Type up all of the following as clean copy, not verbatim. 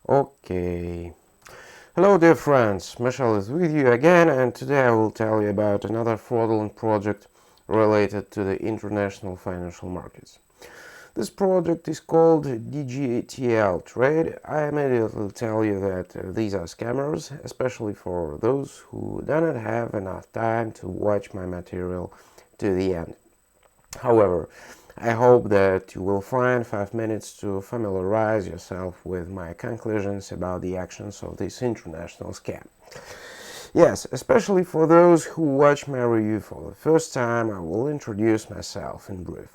Okay. Hello dear friends, Michelle is with you again, and today I will tell you about another fraudulent project related to the international financial markets. This project is called DGTL-TRADE. I immediately tell you that these are scammers, especially for those who do not have enough time to watch my material to the end. However, I hope that you will find 5 minutes to familiarize yourself with my conclusions about the actions of this international scam. Yes, especially for those who watch my review for the first time, I will introduce myself in brief.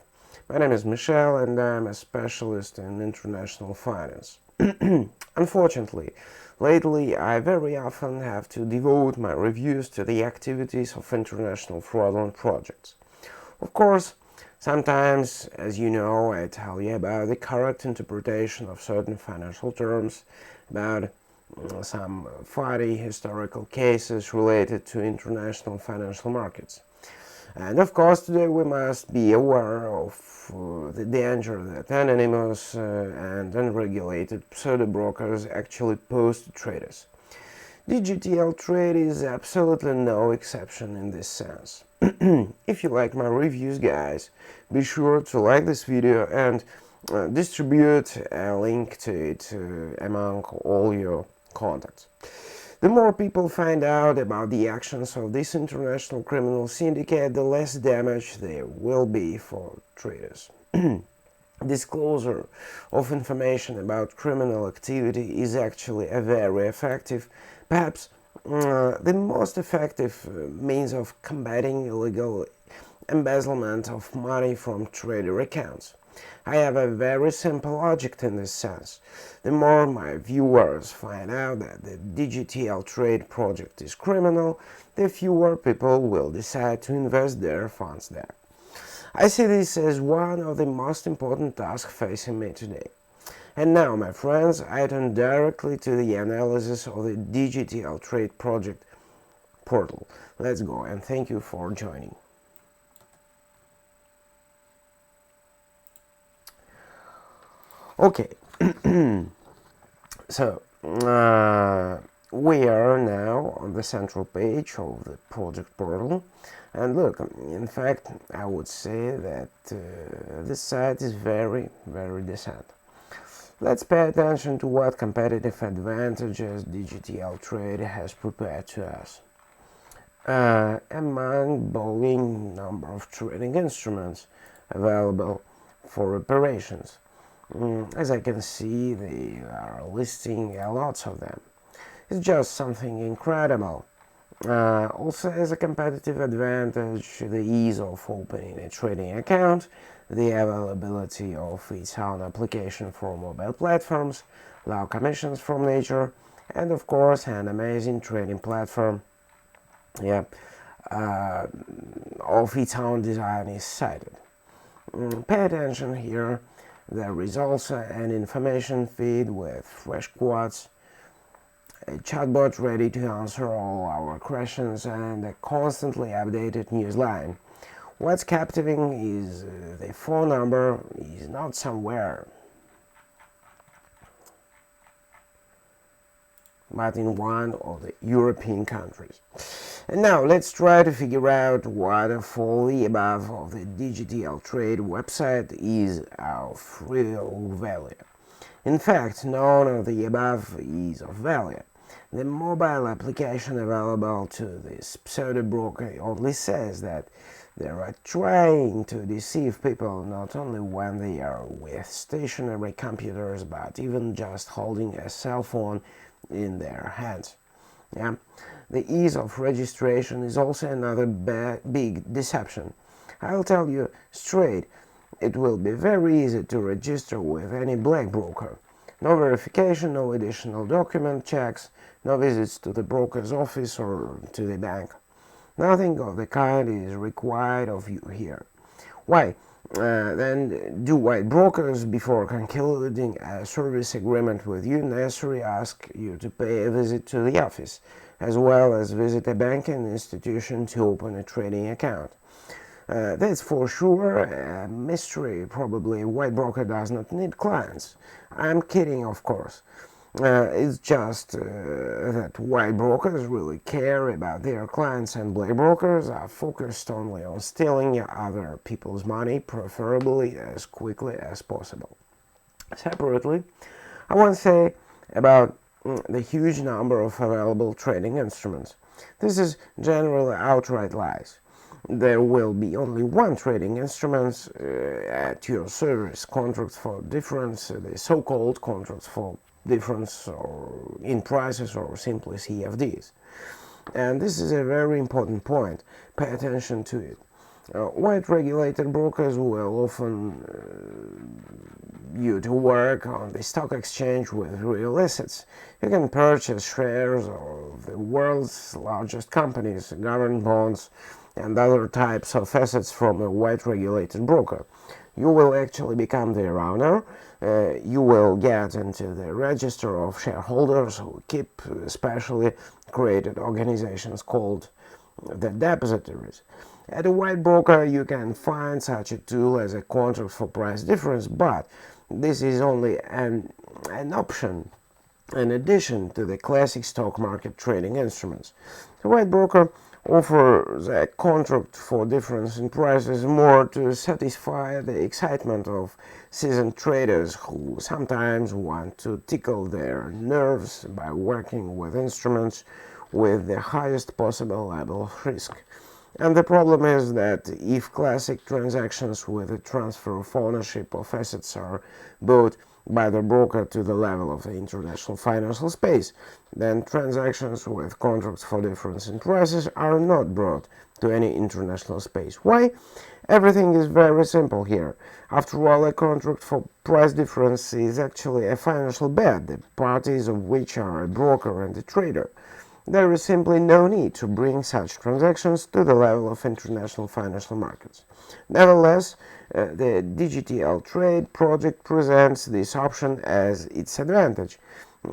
My name is Michelle and I'm a specialist in international finance. Unfortunately, lately I very often have to devote my reviews to the activities of international fraudulent projects. Of course, sometimes, as you know, I tell you about the correct interpretation of certain financial terms, about some funny historical cases related to international financial markets. And of course, today we must be aware of the danger that anonymous and unregulated pseudo-brokers actually pose to traders. DGTL-TRADE is absolutely no exception in this sense. If you like my reviews, guys, be sure to like this video and distribute a link to it among all your contacts. The more people find out about the actions of this international criminal syndicate, the less damage there will be for traders. Disclosure of information about criminal activity is actually a very effective, perhaps the most effective means of combating illegal embezzlement of money from trader accounts. I have a very simple logic in this sense. The more my viewers find out that the DGTL-TRADE project is criminal, the fewer people will decide to invest their funds there. I see this as one of the most important tasks facing me today. And now, my friends, I turn directly to the analysis of the DGTL-TRADE project portal. Let's go, and thank you for joining. Okay, so we are now on the central page of the project portal, and look, in fact, I would say that this site is very decent. Let's pay attention to what competitive advantages DGTL-TRADE has prepared to us. A mind-boggling number of trading instruments available for operations. As I can see, they are listing lots of them. It's just something incredible. Also, as a competitive advantage, the ease of opening a trading account, the availability of its own application for mobile platforms, low commissions from nature, and of course an amazing trading platform of its own design is cited. Pay attention here. There is also an information feed with fresh quotes, a chatbot ready to answer all our questions, and a constantly updated newsline. What's captivating is the phone number is not somewhere, but in one of the European countries. And now let's try to figure out what of all the above of the DGTL-TRADE website is of real value. In fact, none of the above is of value. The mobile application available to this pseudo-broker only says that they are trying to deceive people not only when they are with stationary computers, but even just holding a cell phone in their hands. The ease of registration is also another big deception. I'll tell you straight, it will be very easy to register with any black broker. No verification, no additional document checks, no visits to the broker's office or to the bank. Nothing of the kind is required of you here. Why? Then do white brokers, before concluding a service agreement with you, necessarily ask you to pay a visit to the office, as well as visit a banking institution to open a trading account. That's for sure a mystery. Probably a white broker does not need clients. I'm kidding, of course. It's just that white brokers really care about their clients, and black brokers are focused only on stealing other people's money, preferably as quickly as possible. Separately, I want to say about the huge number of available trading instruments. This is generally outright lies. There will be only one trading instrument at your service, contracts for difference, the so-called contracts for difference or in prices, or simply CFDs. And this is a very important point. Pay attention to it. White regulated brokers will often you to work on the stock exchange with real assets. You can purchase shares of the world's largest companies, government bonds, and other types of assets from a white regulated broker. You will actually become their owner. You will get into the register of shareholders who keep specially created organizations called the depositories. At a white broker, you can find such a tool as a contract for price difference, but this is only an option in addition to the classic stock market trading instruments. The white broker offers a contract for difference in prices more to satisfy the excitement of seasoned traders who sometimes want to tickle their nerves by working with instruments with the highest possible level of risk. And the problem is that if classic transactions with the transfer of ownership of assets are brought by the broker to the level of the international financial space, then transactions with contracts for difference in prices are not brought to any international space. Why? Everything is very simple here. After all, a contract for price difference is actually a financial bet, the parties of which are a broker and a trader. There is simply no need to bring such transactions to the level of international financial markets. Nevertheless, the DGTL-TRADE project presents this option as its advantage,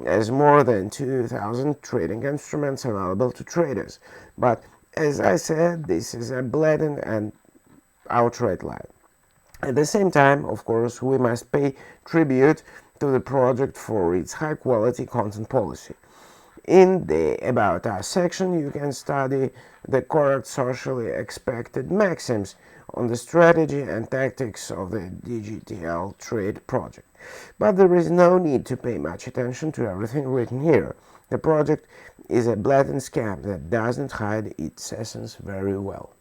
as more than 2,000 trading instruments available to traders. But as I said, this is a blatant and outright lie. At the same time, of course, we must pay tribute to the project for its high-quality content policy. In the About Us section, you can study the correct socially expected maxims on the strategy and tactics of the DGTL-TRADE project. But there is no need to pay much attention to everything written here. The project is a blatant scam that doesn't hide its essence very well,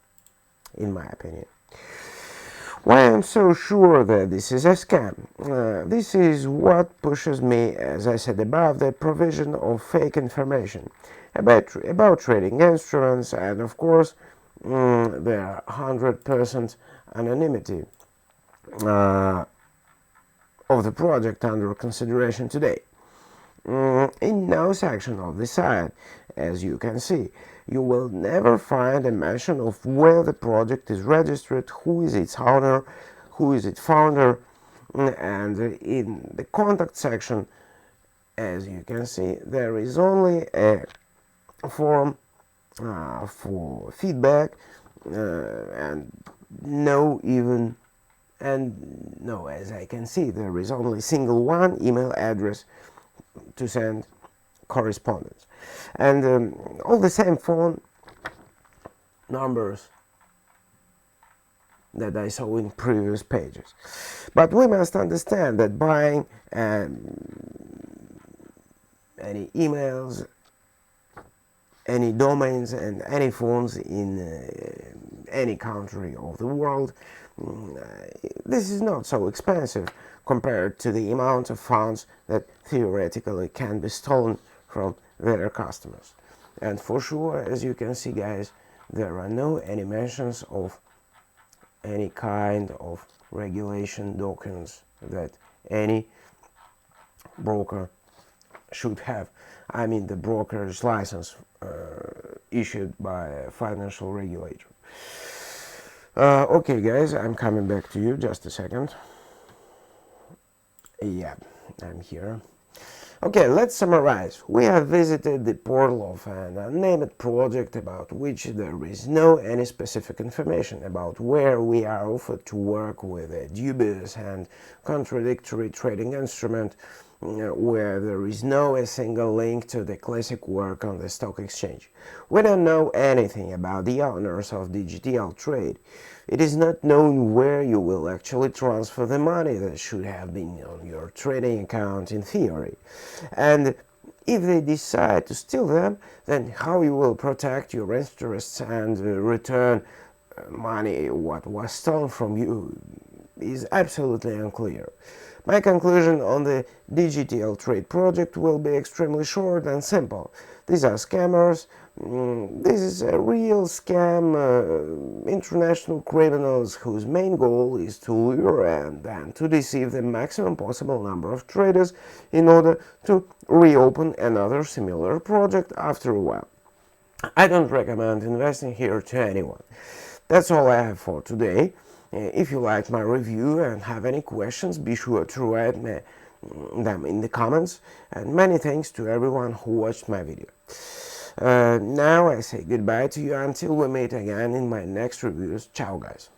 in my opinion. Why I'm so sure that this is a scam? This is what pushes me, as I said above, the provision of fake information about trading instruments and, of course, the 100% anonymity of the project under consideration today. In no section of the site, as you can see, you will never find a mention of where the project is registered, who is its owner, who is its founder, and in the contact section, as you can see, there is only a form for feedback and no, as I can see, there is only a single one email address to send correspondence, and all the same phone numbers that I saw in previous pages. But we must understand that buying any emails, any domains, and any phones in any country of the world, this is not so expensive compared to the amount of funds that theoretically can be stolen from their customers. And for sure, as you can see, guys, there are no any mentions of any kind of regulation documents that any broker should have. I mean the broker's license issued by a financial regulator. Okay, guys, I'm coming back to you. Just a second. Yeah, I'm here. Okay, let's summarize. We have visited the portal of an unnamed project about which there is no any specific information about where we are offered to work with a dubious and contradictory trading instrument where there is no a single link to the classic work on the stock exchange. We don't know anything about the owners of DGTL-TRADE. It is not known where you will actually transfer the money that should have been on your trading account in theory. And if they decide to steal them, then how you will protect your interests and return money what was stolen from you is absolutely unclear. My conclusion on the DGTL-TRADE project will be extremely short and simple. These are scammers. This is a real scam, international criminals whose main goal is to lure and then to deceive the maximum possible number of traders in order to reopen another similar project after a while. I don't recommend investing here to anyone. That's all I have for today. If you liked my review and have any questions, be sure to write them in the comments. And many thanks to everyone who watched my video. Now I say goodbye to you until we meet again in my next reviews. Ciao guys.